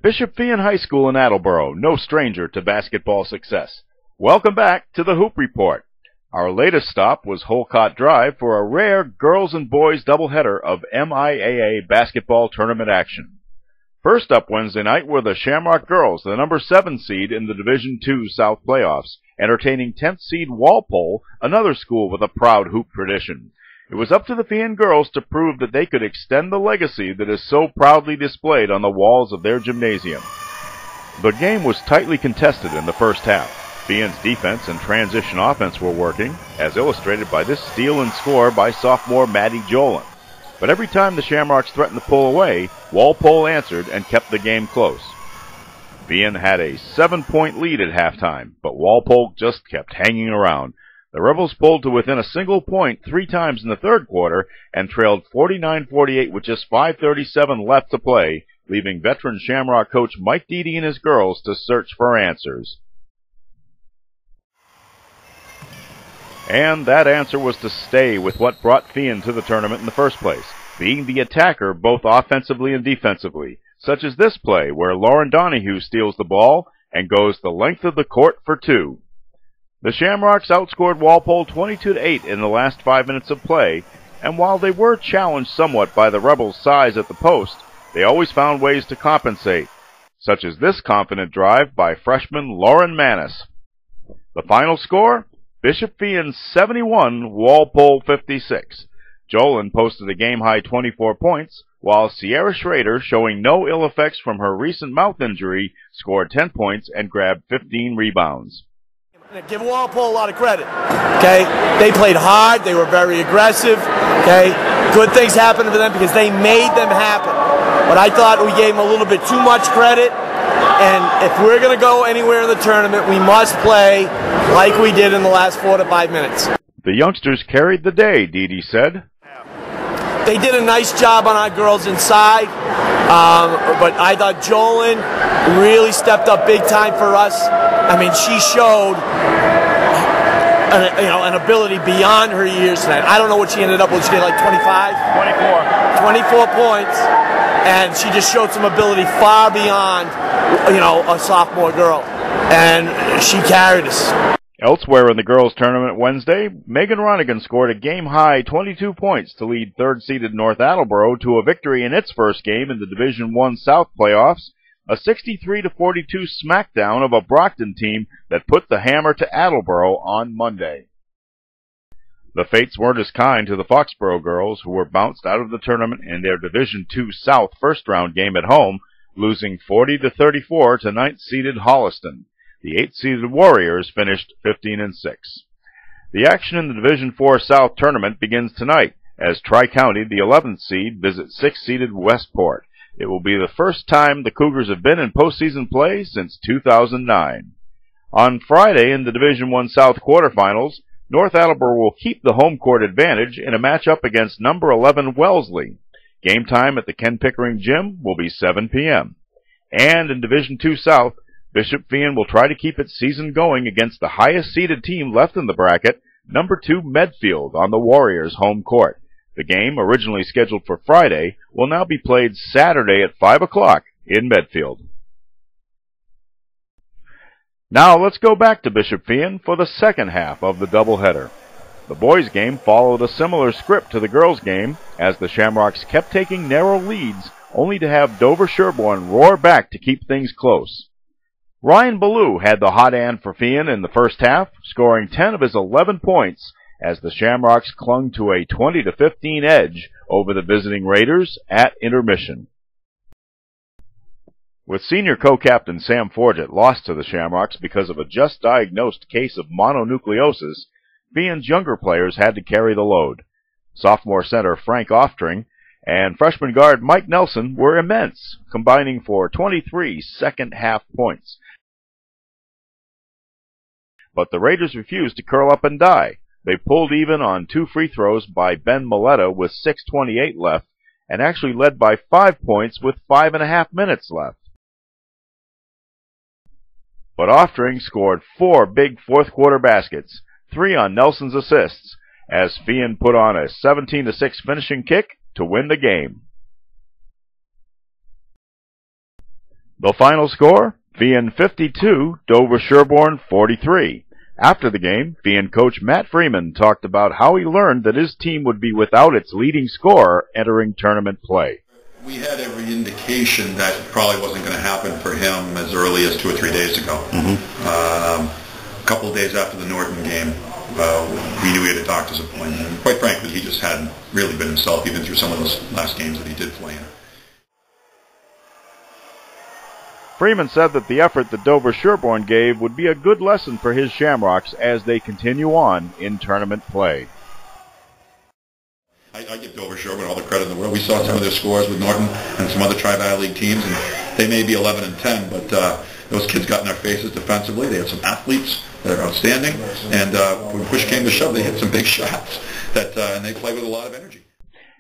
Bishop Feehan High School in Attleboro, no stranger to basketball success. Welcome back to the Hoop Report. Our latest stop was Holcott Drive for a rare girls and boys doubleheader of MIAA basketball tournament action. First up Wednesday night were the Shamrock girls, the number 7 seed in the Division II South playoffs, entertaining 10th seed Walpole, another school with a proud hoop tradition. It was up to the Feehan girls to prove that they could extend the legacy that is so proudly displayed on the walls of their gymnasium. The game was tightly contested in the first half. Feehan's defense and transition offense were working, as illustrated by this steal and score by sophomore Maddie Jolin. But every time the Shamrocks threatened to pull away, Walpole answered and kept the game close. Feehan had a 7-point lead at halftime, but Walpole just kept hanging around. The Rebels pulled to within a single point 3 times in the third quarter and trailed 49-48 with just 5:37 left to play, leaving veteran Shamrock coach Mike Deedy and his girls to search for answers. And that answer was to stay with what brought Feehan to the tournament in the first place, being the attacker both offensively and defensively, such as this play where Lauren Donahue steals the ball and goes the length of the court for 2. The Shamrocks outscored Walpole 22-8 in the last 5 minutes of play, and while they were challenged somewhat by the Rebels' size at the post, they always found ways to compensate, such as this confident drive by freshman Lauren Manis. The final score? Bishop Feehan 71, Walpole 56. Jolin posted a game-high 24 points, while Sierra Schrader, showing no ill effects from her recent mouth injury, scored 10 points and grabbed 15 rebounds. Give Walpole a lot of credit. Okay, they played hard. They were very aggressive. Okay, good things happened to them because they made them happen. But I thought we gave them a little bit too much credit. And if we're going to go anywhere in the tournament, we must play like we did in the last 4 to 5 minutes. The youngsters carried the day, Deedy said. They did a nice job on our girls inside, but I thought Jolin really stepped up big time for us. I mean, she showed an ability beyond her years tonight. I don't know what she ended up with. She did like 25? 24 points, and she just showed some ability far beyond, a sophomore girl, and she carried us. Elsewhere in the girls' tournament Wednesday, Megan Ronigan scored a game-high 22 points to lead third-seeded North Attleboro to a victory in its first game in the Division I South playoffs, a 63-42 smackdown of a Brockton team that put the hammer to Attleboro on Monday. The fates weren't as kind to the Foxborough girls, who were bounced out of the tournament in their Division II South first-round game at home, losing 40-34 to 9th-seeded Holliston. The 8th-seeded Warriors finished 15-6. The action in the Division IV South tournament begins tonight, as Tri-County, the 11th seed, visits 6th-seeded Westport. It will be the first time the Cougars have been in postseason play since 2009. On Friday in the Division I South quarterfinals, North Attleboro will keep the home court advantage in a matchup against number 11 Wellesley. Game time at the Ken Pickering Gym will be 7 p.m. And in Division II South, Bishop Feehan will try to keep its season going against the highest-seeded team left in the bracket, number 2 Medfield, on the Warriors' home court. The game, originally scheduled for Friday, will now be played Saturday at 5 o'clock in Medfield. Now let's go back to Bishop Feehan for the second half of the doubleheader. The boys' game followed a similar script to the girls' game, as the Shamrocks kept taking narrow leads, only to have Dover Sherborne roar back to keep things close. Ryan Ballou had the hot hand for Feehan in the first half, scoring 10 of his 11 points, as the Shamrocks clung to a 20-15 edge over the visiting Raiders at intermission. With senior co-captain Sam Forgett lost to the Shamrocks because of a just-diagnosed case of mononucleosis, Feehan's younger players had to carry the load. Sophomore center Frank Oftring and freshman guard Mike Nelson were immense, combining for 23 second-half points. But the Raiders refused to curl up and die. They pulled even on 2 free throws by Ben Maletta with 6:28 left, and actually led by 5 points with 5.5 minutes left. But Oftring scored 4 big fourth-quarter baskets, 3 on Nelson's assists, as Feehan put on a 17-6 finishing kick to win the game. The final score, Feehan 52, Dover Sherborne 43. After the game, Feehan coach Matt Freeman talked about how he learned that his team would be without its leading scorer entering tournament play. We had every indication that it probably wasn't going to happen for him as early as 2 or 3 days ago. A couple of days after the Norton game, we knew he had a doctor's appointment. And quite frankly, he just hadn't really been himself, even through some of those last games that he did play in. Freeman said that the effort that Dover Sherborne gave would be a good lesson for his Shamrocks as they continue on in tournament play. I give Dover Sherborne all the credit in the world. We saw some of their scores with Norton and some other Tri-Valley League teams, and they may be 11 and 10, but those kids got in their faces defensively. They have some athletes that are outstanding, and when push came to shove, they hit some big shots, and they play with a lot of energy.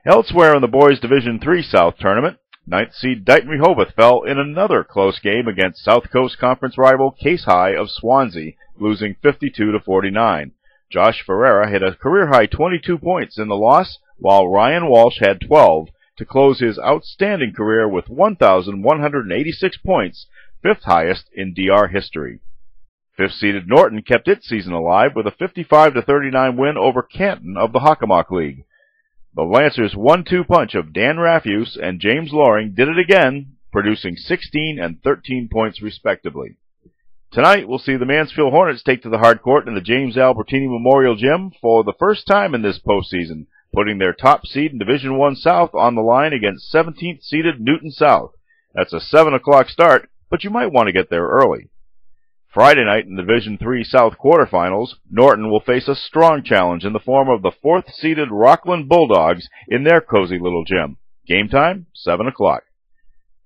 Elsewhere in the boys' Division III South tournament, 9th seed Dighton Rehoboth fell in another close game against South Coast Conference rival Case High of Swansea, losing 52-49. Josh Ferreira hit a career-high 22 points in the loss, while Ryan Walsh had 12 to close his outstanding career with 1,186 points, 5th highest in DR history. 5th-seeded Norton kept its season alive with a 55-39 win over Canton of the Hockomock League. The Lancers' 1-2 punch of Dan Rafuse and James Loring did it again, producing 16 and 13 points respectively. Tonight, we'll see the Mansfield Hornets take to the hard court in the James Albertini Memorial Gym for the first time in this postseason, putting their top seed in Division I South on the line against 17th-seeded Newton South. That's a 7 o'clock start, but you might want to get there early. Friday night in the Division III South quarterfinals, Norton will face a strong challenge in the form of the 4th-seeded Rockland Bulldogs in their cozy little gym. Game time, 7 o'clock.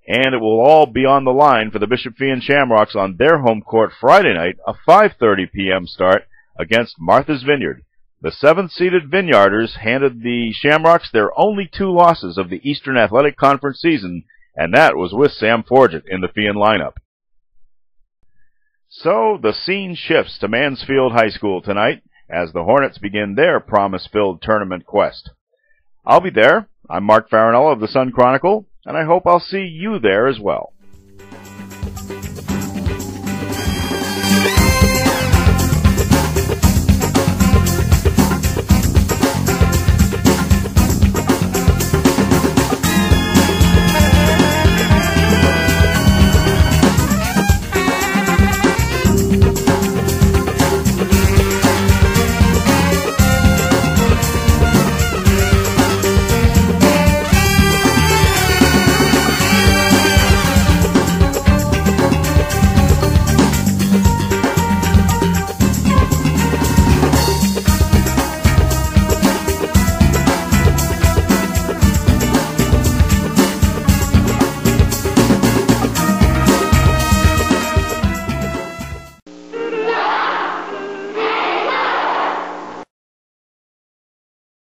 And it will all be on the line for the Bishop Feehan Shamrocks on their home court Friday night, a 5:30 p.m. start against Martha's Vineyard. The 7th-seeded Vineyarders handed the Shamrocks their only 2 losses of the Eastern Athletic Conference season, and that was with Sam Forget in the Feehan lineup. So, the scene shifts to Mansfield High School tonight as the Hornets begin their promise-filled tournament quest. I'll be there. I'm Mark Farinella of the Sun Chronicle, and I hope I'll see you there as well.